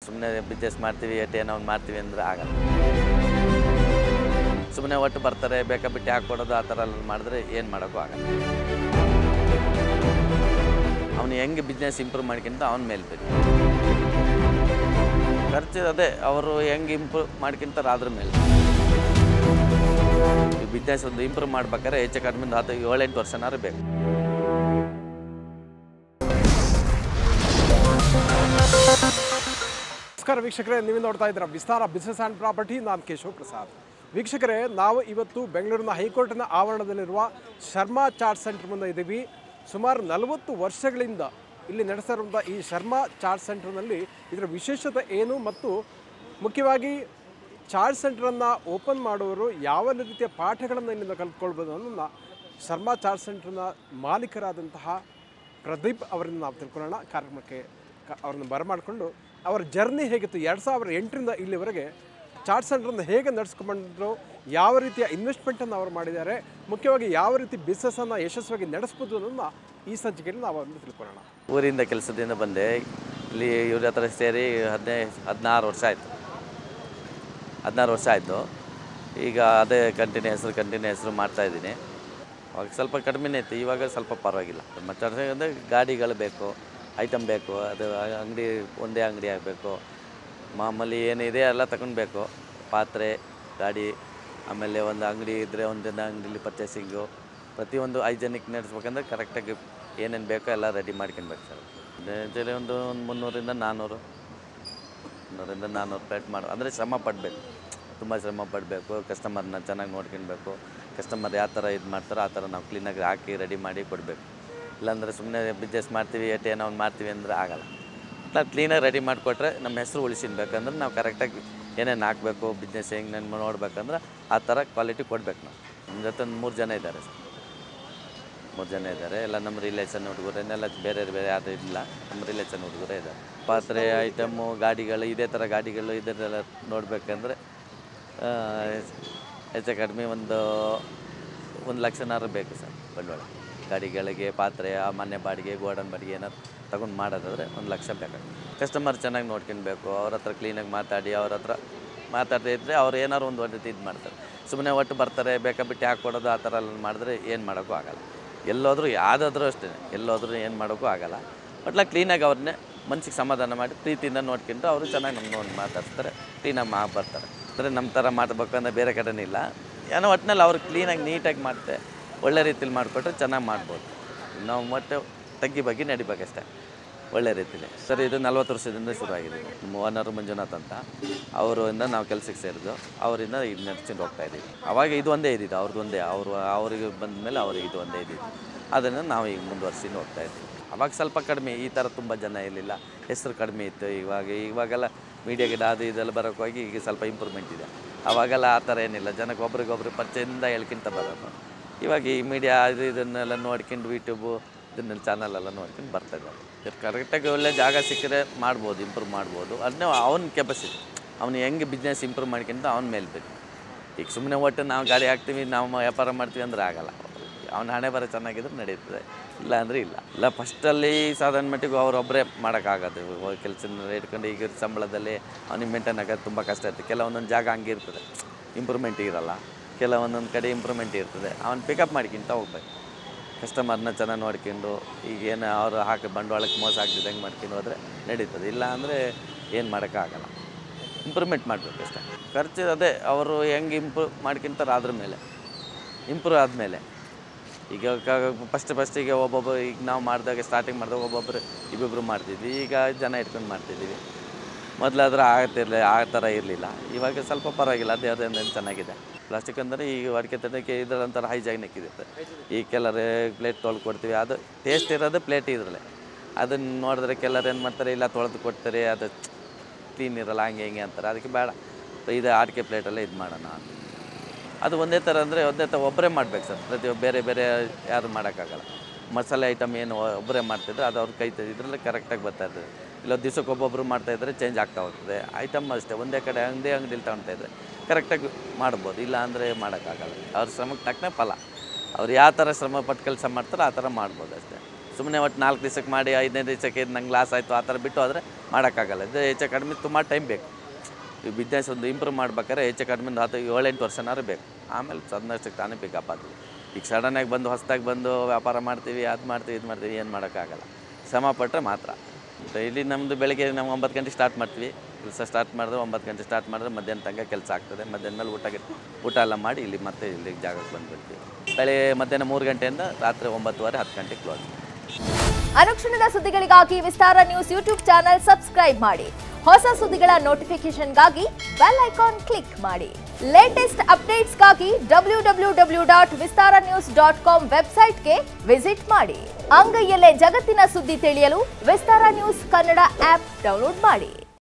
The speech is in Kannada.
ಸುಮ್ಮನೆ ಬಿಸ್ನೆಸ್ ಮಾಡ್ತೀವಿ ಏನೋ ಒಂದು ಮಾಡ್ತೀವಿ ಅಂದರೆ ಆಗಲ್ಲ. ಸುಮ್ಮನೆ ಒಟ್ಟು ಬರ್ತಾರೆ ಬೇಕಾಬಿಟ್ಟು ಹಾಕ್ಕೊಡೋದು ಆ ಥರ ಎಲ್ಲ ಮಾಡಿದ್ರೆ ಏನು ಮಾಡೋಕ್ಕೂ ಆಗಲ್ಲ. ಅವನು ಹೆಂಗೆ ಬಿಸ್ನೆಸ್ ಇಂಪ್ರೂವ್ ಮಾಡ್ಕೊಂತ ಅವನ ಮೇಲೆ ಬೇಕು. ಖರ್ಚು ಅದೇ ಅವರು ಹೆಂಗೆ ಇಂಪ್ರೂವ್ ಮಾಡ್ಕೊಂತಾರೆ ಅದ್ರ ಮೇಲೆ. ಈ ಬಿಸ್ನೆಸ್ ಒಂದು ಇಂಪ್ರೂವ್ ಮಾಡ್ಬೇಕಾದ್ರೆ ಹೆಚ್ಚು ಕಡಿಮೆ 7-8 ವರ್ಷನಾರು ಬೇಕು. ನಮಸ್ಕಾರ ವೀಕ್ಷಕರೇ, ನೀವು ನೋಡ್ತಾ ಇದ್ದೀರಾ ವಿಸ್ತಾರ ಬಿಸ್ನೆಸ್ ಆ್ಯಂಡ್ ಪ್ರಾಪರ್ಟಿ. ನಾನು ಕೇಶವ್ ಪ್ರಸಾದ್. ವೀಕ್ಷಕರೇ, ನಾವು ಇವತ್ತು ಬೆಂಗಳೂರಿನ ಹೈಕೋರ್ಟಿನ ಆವರಣದಲ್ಲಿರುವ ಶರ್ಮಾ ಚಾಟ್ ಸೆಂಟರ್ ಮುಂದೆ ಇದ್ದೀವಿ. ಸುಮಾರು 40 ವರ್ಷಗಳಿಂದ ಇಲ್ಲಿ ನಡೆಸ್ತಾ ಇರುವಂಥ ಈ ಶರ್ಮಾ ಚಾಟ್ ಸೆಂಟರ್ನಲ್ಲಿ ಇದರ ವಿಶೇಷತೆ ಏನು ಮತ್ತು ಮುಖ್ಯವಾಗಿ ಚಾಟ್ ಸೆಂಟರನ್ನು ಓಪನ್ ಮಾಡುವವರು ಯಾವ ರೀತಿಯ ಪಾಠಗಳನ್ನು ಇಲ್ಲಿಂದ ಕಲ್ತ್ಕೊಳ್ಬೋದು ಅನ್ನೋದನ್ನು ಶರ್ಮಾ ಚಾಟ್ ಸೆಂಟರ್ನ ಮಾಲೀಕರಾದಂತಹ ಪ್ರದೀಪ್ ಅವರಿಂದ ನಾವು ತಿಳ್ಕೊಳ್ಳೋಣ. ಕಾರ್ಯಕ್ರಮಕ್ಕೆ ಅವ್ರನ್ನ ಬರಮಾಡಿಕೊಂಡು ಅವರ ಜರ್ನಿ ಹೇಗಿತ್ತು, 2008ರಿಂದ ಇಲ್ಲಿವರೆಗೆ ಚಾಟ್ ಸೆಂಟ್ರನ್ನು ಹೇಗೆ ನಡೆಸ್ಕೊಂಡ್ರು, ಯಾವ ರೀತಿಯ ಇನ್ವೆಸ್ಟ್ಮೆಂಟನ್ನು ಅವರು ಮಾಡಿದ್ದಾರೆ, ಮುಖ್ಯವಾಗಿ ಯಾವ ರೀತಿ ಬಿಸ್ನೆಸ್ಸನ್ನು ಯಶಸ್ವಿಯಾಗಿ ನಡೆಸ್ಬೋದು ಅನ್ನೋದನ್ನ ಈ ಸಂಚಿಕೆಯಲ್ಲಿ ನಾವು ಅವ್ರನ್ನ ತಿಳ್ಕೊಳ್ಳೋಣ. ಊರಿಂದ ಕೆಲಸದಿಂದ ಬಂದೆ ಇಲ್ಲಿ ಇವ್ರ ಹತ್ರ ಸೇರಿ 16 ವರ್ಷ ಆಯಿತು. 16 ವರ್ಷ ಆಯಿತು. ಈಗ ಅದೇ ಕಂಟಿನ್ಯೂಸ್ರು ಮಾಡ್ತಾಯಿದ್ದೀನಿ. ಅವಾಗ ಸ್ವಲ್ಪ ಕಡಿಮೆನೇ ಇತ್ತು, ಇವಾಗ ಸ್ವಲ್ಪ ಪರವಾಗಿಲ್ಲ. ಮತ್ತು ಅಂದರೆ ಗಾಡಿಗಳು ಬೇಕು, ಐಟಮ್ ಬೇಕು, ಅದು ಅಂಗಡಿ ಒಂದೇ ಅಂಗಡಿ ಆಗಬೇಕು. ಮಾಮೂಲಿ ಏನಿದೆ ಎಲ್ಲ ತಗೊಳ್ಬೇಕು. ಪಾತ್ರೆ, ಗಾಡಿ, ಆಮೇಲೆ ಒಂದು ಅಂಗಡಿ ಇದ್ದರೆ ಒಂದಿನ ಅಂಗಡಿಲಿ ಪರ್ಚೇಸಿಂಗು, ಪ್ರತಿಯೊಂದು ಹೈಜೆನಿಕ್ ನಡೆಸ್ಬೇಕಂದ್ರೆ ಕರೆಕ್ಟಾಗಿ ಏನೇನು ಬೇಕೋ ಎಲ್ಲ ರೆಡಿ ಮಾಡ್ಕೊಳ್ಬೇಕು ಸರ್. ಡೈಲಿ ಒಂದು 300-400 ಪ್ಲೇಟ್ ಮಾಡೋ ಅಂದರೆ ಶ್ರಮ ಪಡಬೇಕು, ತುಂಬ ಶ್ರಮ ಪಡಬೇಕು. ಕಸ್ಟಮರ್ನ ಚೆನ್ನಾಗಿ ನೋಡ್ಕೊಳ್ಬೇಕು. ಕಸ್ಟಮರ್ ಯಾವ ಥರ ಇದು ಮಾಡ್ತಾರೋ ಆ ಥರ ನಾವು ಕ್ಲೀನಾಗಿ ಹಾಕಿ ರೆಡಿ ಮಾಡಿ ಕೊಡಬೇಕು. ಇಲ್ಲಾಂದರೆ ಸುಮ್ಮನೆ ಬಿಸ್ನೆಸ್ ಮಾಡ್ತೀವಿ ಏನೋ ಒಂದು ಮಾಡ್ತೀವಿ ಅಂದರೆ ಆಗಲ್ಲ. ನಾವು ಕ್ಲೀನಾಗಿ ರೆಡಿ ಮಾಡಿಕೊಟ್ರೆ ನಮ್ಮ ಹೆಸರು ಉಳಿಸಿನ್ಬೇಕಂದ್ರೆ ನಾವು ಕರೆಕ್ಟಾಗಿ ಏನೇನು ಹಾಕಬೇಕು, ಬಿಸ್ನೆಸ್ ಹೆಂಗೆ ನಾನು ನೋಡ್ಬೇಕಂದ್ರೆ ಆ ಥರ ಕ್ವಾಲಿಟಿ ಕೊಡಬೇಕು. ನಾವು ನಮ್ಮ ಜೊತೆ 3 ಜನ ಇದ್ದಾರೆ ಸರ್. 3 ಜನ ಇದ್ದಾರೆ. ಎಲ್ಲ ನಮ್ಮ ರಿಲೇಷನ್ ಹುಡುಗರೇನೆಲ್ಲ ಬೇರೆ ಯಾರು ಇಲ್ಲ, ನಮ್ಮ ರಿಲೇಷನ್ ಹುಡುಗರೇ ಇದ್ದಾರೆ. ಪಾತ್ರೆ, ಐಟಮು, ಗಾಡಿಗಳು, ಇದೇ ಥರ ಗಾಡಿಗಳು ಇದನ್ನೆಲ್ಲ ನೋಡಬೇಕಂದ್ರೆ ಹೆಚ್ಚು ಕಡಿಮೆ ಒಂದು 1 ಲಕ್ಷನಾರು ಬೇಕು ಸರ್ ಬಂಡವಾಳ. ಗಾಡಿಗಳಿಗೆ, ಪಾತ್ರೆ, ಆ ಮನೆ ಬಾಡಿಗೆ, ಗೋಡನ್ ಬಾಡಿಗೆ ಏನಾದ್ರು ತಗೊಂಡು ಮಾಡೋದಾದರೆ 1 ಲಕ್ಷ ಬೇಕಾಗುತ್ತೆ. ಕಸ್ಟಮರ್ ಚೆನ್ನಾಗಿ ನೋಡ್ಕೊಳ್ಬೇಕು. ಅವ್ರ ಹತ್ರ ಕ್ಲೀನಾಗಿ ಮಾತಾಡಿ, ಅವ್ರ ಹತ್ರ ಮಾತಾಡ್ತಾ ಇದ್ದರೆ ಅವ್ರು ಏನಾರು ಒಂದು ರೀತಿ ಇದು ಮಾಡ್ತಾರೆ. ಸುಮ್ಮನೆ ಒಟ್ಟು ಬರ್ತಾರೆ ಬೇಕಾಬಿಟ್ಟು ಹಾಕ್ಕೊಡೋದು ಆ ಥರ ಎಲ್ಲ ಮಾಡಿದ್ರೆ ಏನು ಮಾಡೋಕ್ಕೂ ಆಗಲ್ಲ. ಎಲ್ಲೋದ್ರೂ ಯಾವುದಾದ್ರೂ ಅಷ್ಟೇ, ಎಲ್ಲೋದ್ರೂ ಏನು ಮಾಡೋಕ್ಕೂ ಆಗಲ್ಲ. ಒಟ್ಲ ಕ್ಲೀನಾಗಿ ಅವ್ರನ್ನೇ ಮನ್ಸಿಗೆ ಸಮಾಧಾನ ಮಾಡಿ ಪ್ರೀತಿಯಿಂದ ನೋಡ್ಕೊಂಡು ಅವರು ಚೆನ್ನಾಗಿ ನಮ್ಮನ್ನು ಮಾತಾಡ್ತಾರೆ, ಕ್ಲೀನಾಗಿ ಬರ್ತಾರೆ. ಅಂದರೆ ನಮ್ಮ ಥರ ಮಾಡಬೇಕಂದ್ರೆ ಬೇರೆ ಕಡೆನೇ ಇಲ್ಲ. ಏನೋ ಒಟ್ಟಿನಲ್ಲಿ ಅವ್ರು ಕ್ಲೀನಾಗಿ ನೀಟಾಗಿ ಮಾಡುತ್ತೆ, ಒಳ್ಳೆ ರೀತಿಲಿ ಮಾಡಿಕೊಟ್ರೆ ಚೆನ್ನಾಗಿ ಮಾಡ್ಬೋದು. ನಾವು ಮತ್ತೆ ತಗ್ಗಿ ಬಗ್ಗೆ ನಡಿಬೇಕಷ್ಟೇ ಒಳ್ಳೆ ರೀತಿಲಿ. ಸರ್ ಇದು 40 ವರ್ಷದಿಂದ ಶುರುವಾಗಿದೆ. ನಮ್ಮ ಓನರು ಮಂಜುನಾಥ್ ಅಂತ, ಅವರಿಂದ ನಾವು ಕೆಲಸಕ್ಕೆ ಸೇರಿದ್ದು, ಅವರಿಂದ ಇದು ನಡ್ಸ್ಕೊಂಡು ಹೋಗ್ತಾಯಿದ್ದೀವಿ. ಅವಾಗ ಇದು ಒಂದೇ ಇದ್ದಿದ್ದು, ಅವ್ರಿಗೆ ಬಂದ ಮೇಲೆ ಅವ್ರಿಗೆ ಇದು ಒಂದೇ ಇದ್ದಿದ್ದು. ಅದನ್ನು ನಾವು ಈಗ ಮುಂದುವರ್ಸಿಕೊಂಡು ಹೋಗ್ತಾಯಿದ್ದೀವಿ. ಅವಾಗ ಸ್ವಲ್ಪ ಕಡಿಮೆ, ಈ ಥರ ತುಂಬ ಜನ ಇರಲಿಲ್ಲ, ಹೆಸರು ಕಡಿಮೆ ಇತ್ತು. ಇವಾಗೆಲ್ಲ ಮೀಡಿಯಾ ಗಿಡ ಅದು ಇದೆಲ್ಲ ಬರೋಕ್ಕೆ ಹೋಗಿ ಈಗ ಸ್ವಲ್ಪ ಇಂಪ್ರೂವ್ಮೆಂಟ್ ಇದೆ. ಅವಾಗೆಲ್ಲ ಆ ಥರ ಏನಿಲ್ಲ, ಜನಕ್ಕೆ ಒಬ್ರಿಗೊಬ್ರು ಪರಿಚಯದಿಂದ ಹೇಳ್ಕೊಂತ ಬರೋದು. ಇವಾಗ ಈ ಮೀಡಿಯಾ ಇದನ್ನೆಲ್ಲ ನೋಡ್ಕೊಂಡು ಯೂಟ್ಯೂಬು ಇದನ್ನೆಲ್ಲ ಚಾನಲೆಲ್ಲ ನೋಡ್ಕೊಂಡು ಬರ್ತಾಯಿದ್ದಾರೆ. ಕರೆಕ್ಟಾಗಿ ಒಳ್ಳೆ ಜಾಗ ಸಿಕ್ಕರೆ ಮಾಡ್ಬೋದು, ಇಂಪ್ರೂವ್ ಮಾಡ್ಬೋದು. ಅದನ್ನೇ ಅವ್ನ ಕೆಪಾಸಿಟಿ, ಅವ್ನು ಹೆಂಗೆ ಬಿಸ್ನೆಸ್ ಇಂಪ್ರೂವ್ ಮಾಡ್ಕೊಂತ ಅವ್ನ ಮೇಲೆ ಬೇಕು. ಈಗ ಸುಮ್ಮನೆ ಒಟ್ಟು ನಾವು ಗಾಡಿ ಹಾಕ್ತೀವಿ, ನಾವು ವ್ಯಾಪಾರ ಮಾಡ್ತೀವಿ ಅಂದರೆ ಆಗಲ್ಲ. ಅವ್ನ ಹಣೆ ಬರೋ ಚೆನ್ನಾಗಿದ್ರೆ ನಡೀತದೆ, ಇಲ್ಲ ಅಂದರೆ ಇಲ್ಲ. ಫಸ್ಟಲ್ಲಿ ಸಾಧಾರಣ ಮಟ್ಟಿಗೆ ಅವರೊಬ್ಬರೇ ಮಾಡೋಕ್ಕಾಗೋದು. ಕೆಲಸ ಇಟ್ಕೊಂಡು ಈಗ ಸಂಬಳದಲ್ಲಿ ಅವ್ನಿಗೆ ಮೇಂಟೈನ್ ಆಗೋದು ತುಂಬ ಕಷ್ಟ ಇರ್ತದೆ. ಕೆಲವೊಂದೊಂದು ಜಾಗ ಹಂಗೆ ಇರ್ತದೆ, ಇಂಪ್ರೂವ್ಮೆಂಟ್ ಇರೋಲ್ಲ. ಕೆಲವೊಂದೊಂದು ಕಡೆ ಇಂಪ್ರೂವ್ಮೆಂಟ್ ಇರ್ತದೆ. ಅವ್ನು ಪಿಕಪ್ ಮಾಡ್ಕೊಂತ ಹೋಗ್ಬೇಕು. ಕಸ್ಟಮರ್ನ ಚೆನ್ನಾಗಿ ನೋಡ್ಕೊಂಡು ಈಗೇನು ಅವರು ಹಾಕಿ ಬಂಡವಾಳಕ್ಕೆ ಮೋಸ ಆಗ್ತಿದ್ದಂಗೆ ಮಾಡ್ಕೊಂಡು ಹೋದರೆ ನಡೀತದೆ. ಇಲ್ಲ ಅಂದರೆ ಏನು ಮಾಡೋಕ್ಕಾಗಲ್ಲ. ಇಂಪ್ರೂವ್ಮೆಂಟ್ ಮಾಡಬೇಕು ಅಷ್ಟೇ. ಖರ್ಚು ಅದೇ ಅವರು ಹೆಂಗೆ ಇಂಪ್ರೂವ್ ಮಾಡ್ಕೊಂತಾರೆ ಅದ್ರ ಮೇಲೆ. ಇಂಪ್ರೂವ್ ಆದಮೇಲೆ ಈಗ ಫಸ್ಟಿಗೆ ಒಬ್ಬೊಬ್ಬರು, ಈಗ ನಾವು ಸ್ಟಾರ್ಟಿಂಗ್ ಮಾಡಿದಾಗ ಒಬ್ಬೊಬ್ಬರು ಇಬ್ಬಿಬ್ಬರು ಮಾಡ್ತಿದ್ವಿ. ಈಗ ಜನ ಇಟ್ಕೊಂಡು ಮಾಡ್ತಿದ್ದೀವಿ. ಮೊದಲಾದ್ರೆ ಆ ಥರ ಇರಲಿಲ್ಲ. ಇವಾಗ ಸ್ವಲ್ಪ ಪರವಾಗಿಲ್ಲ, ಅದೇನು ಚೆನ್ನಾಗಿದೆ. ಪ್ಲಾಸ್ಟಿಕ್ ಅಂದರೆ ಈಗ ಅಡಿಕೆ ತಟ್ಟಕ್ಕೆ ಇದರಂಥರ ಹೈಜಾನಿಕ್ ಇರುತ್ತೆ. ಈ ಕೆಲವರು ಪ್ಲೇಟ್ ತೊಳೆದು ಕೊಡ್ತೀವಿ, ಅದು ಟೇಸ್ಟ್ ಇರೋದು ಪ್ಲೇಟ್ ಇದರಲ್ಲೇ. ಅದನ್ನು ನೋಡಿದ್ರೆ ಕೆಲವ್ರು ಏನು ಮಾಡ್ತಾರೆ, ಇಲ್ಲ ತೊಳೆದು ಕೊಡ್ತಾರೆ, ಅದು ಕ್ಲೀನ್ ಇರೋಲ್ಲ, ಹಿಂಗೆ ಅಂತಾರೆ. ಅದಕ್ಕೆ ಬೇಡ, ಇದು ಅಡಿಕೆ ಪ್ಲೇಟಲ್ಲೇ ಇದು ಮಾಡೋಣ. ಅದು ಒಂದೇ ಥರ ಅಂದರೆ ಒಂದೇ ಥರ ಒಬ್ಬರೇ ಮಾಡ್ಬೇಕು ಸರ್. ಬೇರೆ ಯಾರು ಮಾಡೋಕ್ಕಾಗಲ್ಲ. ಮಸಾಲೆ ಐಟಮ್ ಏನು ಒಬ್ಬರೇ ಮಾಡ್ತಿದ್ರೆ ಅದು ಅವ್ರ ಕೈ ಇದರಲ್ಲೇ ಕರೆಕ್ಟಾಗಿ ಬರ್ತಾಯಿರ್ತದೆ. ಇಲ್ಲ ದಿವ್ಸಕ್ಕೆ ಒಬ್ಬೊಬ್ಬರು ಮಾಡ್ತಾಯಿದ್ರೆ ಚೇಂಜ್ ಆಗ್ತಾ ಹೋಗ್ತದೆ. ಐಟಮ್ ಅಷ್ಟೇ ಒಂದೇ ಕಡೆ ಅಂಗಡಿಲಿ ತಗೊಳ್ತಾಯಿದ್ರೆ ಕರೆಕ್ಟಾಗಿ ಮಾಡ್ಬೋದು. ಇಲ್ಲ ಅಂದರೆ ಮಾಡೋಕ್ಕಾಗಲ್ಲ. ಅವ್ರ ಶ್ರಮಕ್ಕೆ ತಕ್ಕನೇ ಫಲ. ಅವ್ರು ಯಾವ ಥರ ಶ್ರಮ ಪಟ್ಟು ಕೆಲಸ ಮಾಡ್ತಾರೋ ಆ ಥರ ಮಾಡ್ಬೋದು ಅಷ್ಟೇ. ಸುಮ್ಮನೆ ಒಟ್ಟು 4 ದಿವಸಕ್ಕೆ ಮಾಡಿ 5ನೇ ದಿವಸಕ್ಕೆ ಇದು ನಂಗೆ ಲಾಸ್ ಆಯಿತು ಆ ಥರ ಬಿಟ್ಟು ಹೋದರೆ ಮಾಡೋಕ್ಕಾಗಲ್ಲ. ಇದು ಹೆಚ್ಚು ಕಡಿಮೆ ತುಂಬ ಟೈಮ್ ಬೇಕು. ಈ ಬಿಸ್ನೆಸ್ ಒಂದು ಇಂಪ್ರೂವ್ ಮಾಡ್ಬೇಕಾದ್ರೆ ಹೆಚ್ಚು ಕಡಿಮೆ 7-8 ವರ್ಷನಾದ್ರು ಬೇಕು. ಆಮೇಲೆ ಸದನಷ್ಟಕ್ಕೆ ತಾನೇ ಪಿಕಪ್ ಆಗ್ತದೆ. ಈಗ ಸಡನ್ನಾಗಿ ಬಂದು ಹೊಸದಾಗಿ ಬಂದು ವ್ಯಾಪಾರ ಮಾಡ್ತೀವಿ, ಅದು ಮಾಡ್ತೀವಿ, ಇದು ಮಾಡ್ತೀವಿ, ಏನು ಮಾಡೋಕ್ಕಾಗಲ್ಲ. ಶ್ರಮ ಪಟ್ಟರೆ ಮಾತ್ರ. ಡೈಲಿ ನಮ್ಮದು ಬೆಳಗ್ಗೆ ನಾವು 9 ಗಂಟೆಗೆ ಸ್ಟಾರ್ಟ್ ಮಾಡ್ತೀವಿ. ಕೆಲಸ ಸ್ಟಾರ್ಟ್ ಮಾಡಿದ್ರೆ 9 ಗಂಟೆ ಸ್ಟಾರ್ಟ್ ಮಾಡಿದ್ರೆ ಮಧ್ಯಾಹ್ನ ತನಕ ಕೆಲಸ ಆಗ್ತದೆ. ಮಧ್ಯಾಹ್ನ ಮೇಲೆ ಊಟ ಎಲ್ಲ ಮಾಡಿ ಮತ್ತೆ ಇಲ್ಲಿ ಜಾಗಕ್ಕೆ ಬಂದುಬಿಡ್ತೀವಿ. ಬೆಳಗ್ಗೆ ಮಧ್ಯಾಹ್ನ 3 ಗಂಟೆಯಿಂದ ರಾತ್ರಿ 9:30 10 ಗಂಟೆಗೆ ಕ್ಲೋಸ್. ಅನುಕ್ಷಣದ ಸುದ್ದಿಗಳಿಗಾಗಿ ವಿಸ್ತಾರ ನ್ಯೂಸ್ ಯೂಟ್ಯೂಬ್ ಚಾನೆಲ್ ಸಬ್ಸ್ಕ್ರೈಬ್ ಮಾಡಿ. ಹೊಸ ಸುದ್ದಿಗಳ ನೋಟಿಫಿಕೇಶನ್ಗಾಗಿ ಬೆಲ್ ಐಕಾನ್ ಕ್ಲಿಕ್ ಮಾಡಿ. ಲೇಟೆಸ್ಟ್ ಅಪ್ಡೇಟ್ಸ್ಗಾಗಿ www.vistaranews.com ವೆಬ್ಸೈಟ್ಗೆ ವಿಸಿಟ್ ಮಾಡಿ. ಅಂಗೈಯಲ್ಲೇ ಜಗತ್ತಿನ ಸುದ್ದಿ ತಿಳಿಯಲು ವಿಸ್ತಾರ ನ್ಯೂಸ್ ಕನ್ನಡ ಆಪ್ ಡೌನ್ಲೋಡ್ ಮಾಡಿ.